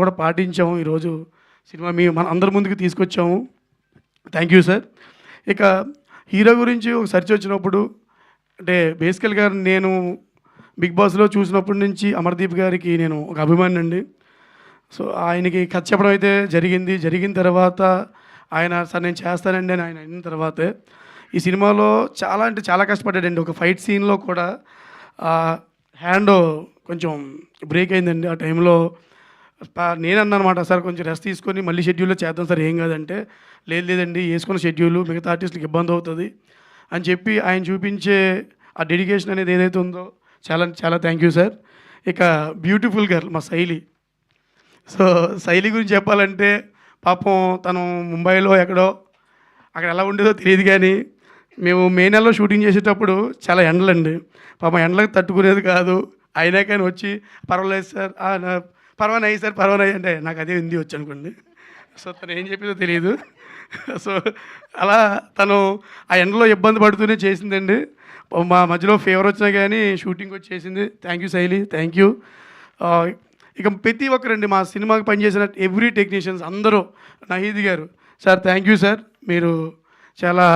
కూడా పాటించాము. ఈరోజు సినిమా మన అందరి ముందుకు తీసుకొచ్చాము. Thank you sir. ఇక హీరో గురించి ఒక సెర్చ్ వచ్చినప్పుడు అంటే బేసికల్గా నేను బిగ్ బాస్లో చూసినప్పటి నుంచి అమర్దీప్ గారికి నేను ఒక అభిమాని అండి. సో ఆయనకి కథ చెప్పడం అయితే జరిగిన తర్వాత ఆయన సార్ నేను చేస్తానండి అని ఆయన అయిన తర్వాతే ఈ సినిమాలో చాలా అంటే చాలా కష్టపడ్డాడండి. ఒక ఫైట్ సీన్లో కూడా హ్యాండ్ కొంచెం బ్రేక్ అయిందండి. ఆ టైంలో నేను అన్నమాట, సార్ కొంచెం రెస్ట్ తీసుకొని మళ్ళీ షెడ్యూల్లో చేద్దాం సార్, ఏం కాదంటే లేదండి వేసుకున్న షెడ్యూల్ మిగతా ఆర్టిస్టులకు ఇబ్బంది అవుతుంది అని చెప్పి ఆయన చూపించే ఆ డెడికేషన్ అనేది ఏదైతే ఉందో చాలా చాలా థ్యాంక్ యూ సార్. ఇక బ్యూటిఫుల్ గర్ల్ మా శైలి. సో శైలి గురించి చెప్పాలంటే పాపం తను ముంబైలో ఎక్కడో అక్కడ ఎలా ఉండేదో తెలియదు, కానీ మేము మే నెలలో షూటింగ్ చేసేటప్పుడు చాలా ఎండలండి. పాపం ఎండలకు తట్టుకునేది కాదు. అయినా కానీ వచ్చి పర్వాలేదు సార్, పర్వానయ్యి సార్ పర్వానయ్యి అంటే నాకు అదే హిందీ వచ్చి అనుకోండి. సో తను ఏం చెప్పిందో తెలియదు. సో అలా తను ఆ ఎండలో ఇబ్బంది పడుతూనే చేసిందండి. మా మధ్యలో ఫీవర్ వచ్చినా కానీ షూటింగ్ వచ్చి చేసింది. థ్యాంక్ యూ శైలి, థ్యాంక్ యూ. ఇక ప్రతి ఒక్కరండి మా సినిమాకి పనిచేసిన ఎవ్రీ టెక్నీషియన్స్ అందరూ, నహీద్ గారు సార్ థ్యాంక్ యూ సార్, మీరు చాలా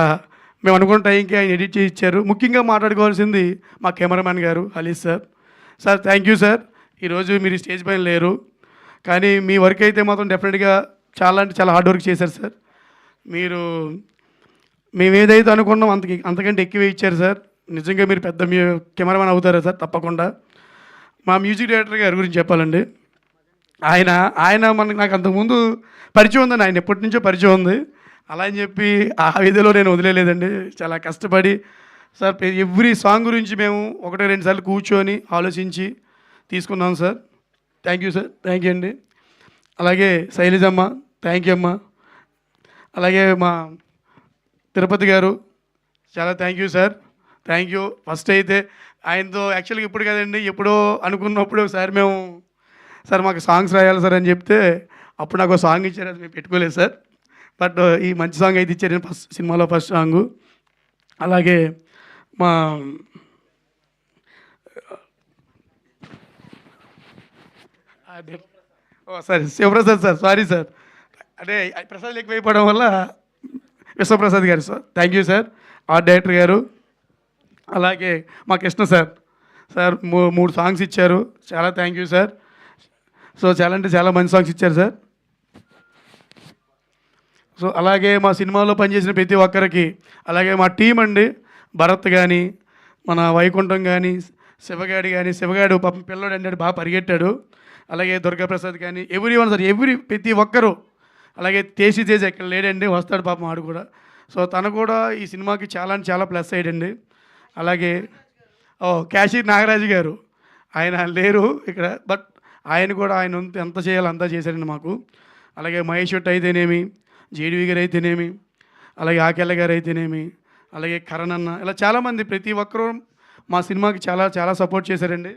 మేము అనుకున్న టైంకి ఆయన ఎడిట్ చేసి ఇచ్చారు. ముఖ్యంగా మాట్లాడుకోవాల్సింది మా కెమెరామ్యాన్ గారు హలీస్ sir. Sir thank you sir. ఈరోజు మీరు స్టేజ్ పైన లేరు, కానీ మీ వర్క్ అయితే మాత్రం డెఫినెట్గా చాలా అంటే చాలా హార్డ్ వర్క్ చేశారు సార్. మీరు మేము ఏదైతే అనుకున్నాం అంతకంటే ఎక్కువ ఇచ్చారు సార్. నిజంగా మీరు పెద్ద కెమెరామ్యాన్ అవుతారా సార్? తప్పకుండా. మా మ్యూజిక్ డైరెక్టర్ గారి గురించి చెప్పాలండి. ఆయన నాకు అంతకుముందు పరిచయం ఉందండి, ఆయన ఎప్పటి నుంచో పరిచయం ఉంది. అలా అని చెప్పి ఆ విధిలో నేను వదిలేదండి. చాలా కష్టపడి సార్ ఎవ్రీ సాంగ్ గురించి మేము 1-2 సార్లు కూర్చొని ఆలోచించి తీసుకున్నాం sir. Thank you sir, thank you అండి. అలాగే శైలజమ్మ థ్యాంక్ యూ అమ్మ. అలాగే మా తిరుపతి గారు చాలా thank you sir, thank you. First అయితే ఆయనతో యాక్చువల్గా ఇప్పుడు కదండి, ఎప్పుడో అనుకున్నప్పుడు ఒకసారి మేము సార్ మాకు సాంగ్స్ రాయాలి సార్ అని చెప్తే అప్పుడు నాకు సాంగ్ ఇచ్చారు, అది మేము పెట్టుకోలేదు సార్. బట్ ఈ మంచి సాంగ్ అయితే ఇచ్చారు ఫస్ట్ సినిమాలో ఫస్ట్ సాంగు. అలాగే మా sorry Shivaprasad sir, sorry sir, అంటే ప్రసాద్ ఎక్కువైపోవడం వల్ల విశ్వప్రసాద్ గారు sir thank you sir, art director గారు. అలాగే మా కృష్ణ సార్ 3 సాంగ్స్ ఇచ్చారు, చాలా థ్యాంక్ యూ సార్. సో చాలా అంటే చాలా మంచి సాంగ్స్ ఇచ్చారు సార్. సో అలాగే మా సినిమాలో పనిచేసిన ప్రతి ఒక్కరికి, అలాగే మా టీం అండి, భరత్ కానీ మన వైకుంఠం కానీ శివగాడు పాపం పిల్లడు అంటే బాగా పరిగెట్టాడు. అలాగే దుర్గాప్రసాద్ కానీ ఎవ్రీ సార్ ప్రతి ఒక్కరు. అలాగే తేజ్ ఎక్కడ లేడండి, వస్తాడు పాపం ఆడు కూడా. సో తను కూడా ఈ సినిమాకి చాలా అంటే చాలా ప్లస్ అయ్యాడండి. అలాగే క్యాషియర్ నాగరాజు గారు, ఆయన లేరు ఇక్కడ, బట్ ఆయన కూడా ఆయన ఎంత చేయాలో అంతా చేశారండి మాకు. అలాగే మహేష్ భట్ అయితేనేమి, జేడీవి గారు అయితేనేమి, అలాగే ఆకెళ్ళ గారు అయితేనేమి, అలాగే కరణ్ అన్న, ఇలా చాలామంది ప్రతి ఒక్కరూ మా సినిమాకి చాలా చాలా సపోర్ట్ చేశారండి.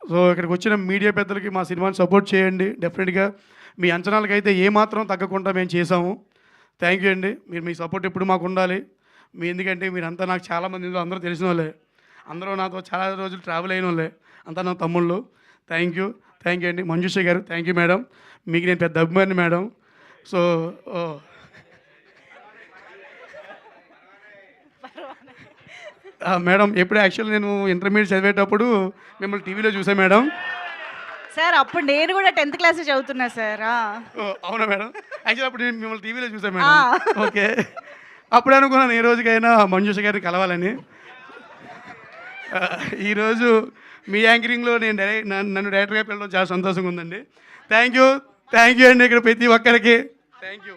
సో ఇక్కడికి వచ్చిన మీడియా పెద్దలకి మా సినిమాని సపోర్ట్ చేయండి. డెఫినెట్గా మీ అంచనాలకైతే ఏమాత్రం తగ్గకుండా మేము చేసాము. థ్యాంక్ యూ అండి. మీ సపోర్ట్ ఎప్పుడు మాకు ఉండాలి. ఎందుకంటే మీరంతా నాకు చాలామంది అందరూ తెలిసిన వాళ్ళే, అందరూ నాతో చాలా రోజులు ట్రావెల్ అయిన వాళ్ళే, అంతా నా తమ్ముళ్ళు. థ్యాంక్ యూ అండి. మంజుష గారు థ్యాంక్ యూ మేడం, మీకు నేను పెద్ద అభిమాని మేడం. సో మేడం ఎప్పుడు యాక్చువల్ నేను ఇంటర్మీడియట్ చదివేటప్పుడు మిమ్మల్ని టీవీలో చూసాను మేడం. సార్ అప్పుడు నేను కూడా 10th క్లాస్ చదువుతున్నా సార్. అవునా మేడం? యాక్చువల్ అప్పుడు నేను మిమ్మల్ని టీవీలో చూసాను మేడం. ఓకే, అప్పుడు అనుకున్నాను ఏ రోజుకైనా మంజుష గారిని కలవాలని. ఈరోజు మీ యాంకరింగ్లో నన్ను డైరెక్టర్గా పిలవడం చాలా సంతోషంగా ఉందండి. థ్యాంక్ యూ అండి. ఇక్కడ ప్రతి ఒక్కరికి థ్యాంక్ యూ.